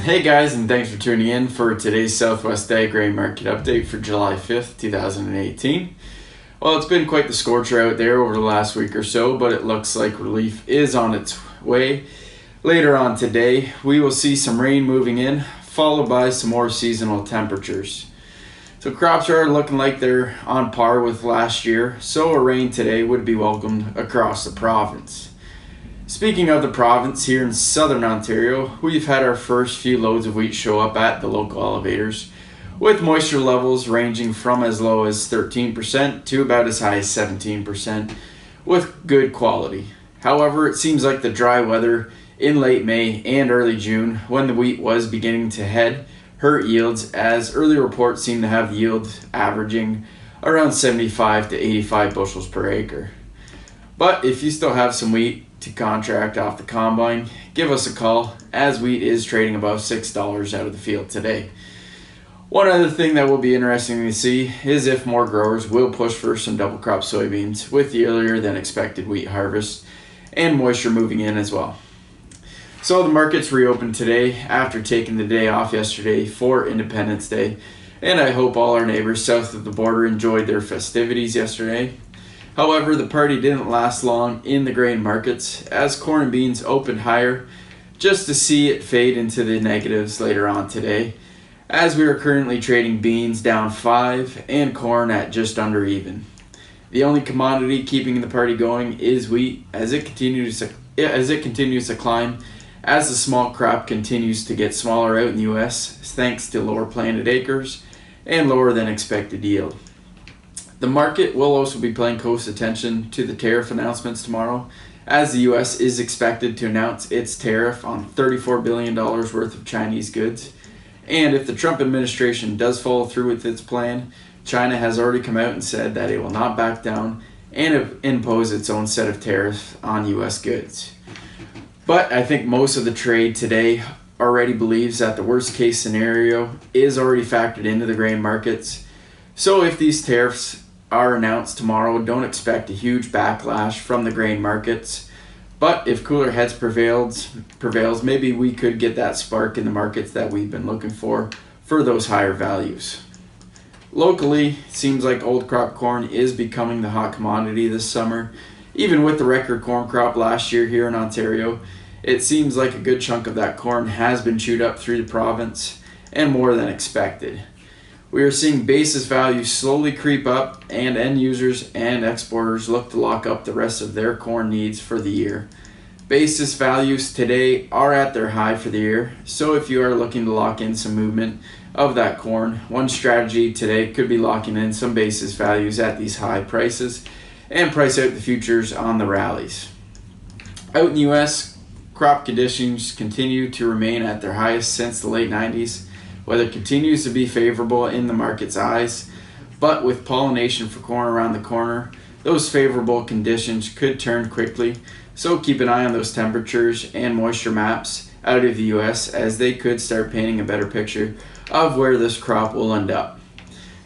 Hey guys, and thanks for tuning in for today's West Ag Grain Market update for July 5th, 2018. Well, it's been quite the scorcher out there over the last week or so, but it looks like relief is on its way. Later on today, we will see some rain moving in, followed by some more seasonal temperatures. So crops are looking like they're on par with last year, so a rain today would be welcomed across the province. Speaking of the province, here in southern Ontario, we've had our first few loads of wheat show up at the local elevators, with moisture levels ranging from as low as 13% to about as high as 17%, with good quality. However, it seems like the dry weather in late May and early June, when the wheat was beginning to head, hurt yields, as early reports seem to have yield averaging around 75 to 85 bushels per acre. But if you still have some wheat to contract off the combine, give us a call, as wheat is trading above $6 out of the field today. One other thing that will be interesting to see is if more growers will push for some double crop soybeans with the earlier than expected wheat harvest and moisture moving in as well. So the markets reopened today after taking the day off yesterday for Independence Day, and I hope all our neighbors south of the border enjoyed their festivities yesterday. However, the party didn't last long in the grain markets, as corn and beans opened higher, just to see it fade into the negatives later on today, as we are currently trading beans down 5 and corn at just under even. The only commodity keeping the party going is wheat, as it continues to climb, as the small crop continues to get smaller out in the US, thanks to lower planted acres and lower than expected yield. The market will also be paying close attention to the tariff announcements tomorrow, as the US is expected to announce its tariff on $34 billion worth of Chinese goods. And if the Trump administration does follow through with its plan, China has already come out and said that it will not back down and impose its own set of tariffs on US goods. But I think most of the trade today already believes that the worst case scenario is already factored into the grain markets. So if these tariffs are announced tomorrow, don't expect a huge backlash from the grain markets. But if cooler heads prevails, maybe we could get that spark in the markets that we've been looking for those higher values. Locally, it seems like old crop corn is becoming the hot commodity this summer. Even with the record corn crop last year here in Ontario, it seems like a good chunk of that corn has been chewed up through the province, and more than expected. We are seeing basis values slowly creep up, and end users and exporters look to lock up the rest of their corn needs for the year. Basis values today are at their high for the year, so if you are looking to lock in some movement of that corn, one strategy today could be locking in some basis values at these high prices and price out the futures on the rallies. Out in the US, crop conditions continue to remain at their highest since the late 90s. Weather continues to be favorable in the market's eyes, but with pollination for corn around the corner, those favorable conditions could turn quickly, so keep an eye on those temperatures and moisture maps out of the US, as they could start painting a better picture of where this crop will end up.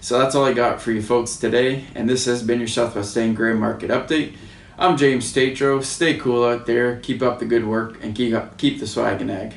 So that's all I got for you folks today, and this has been your Southwest Ag Grain Market Update. I'm James Tetreault. Stay cool out there, keep up the good work, and keep the swaggin' ag.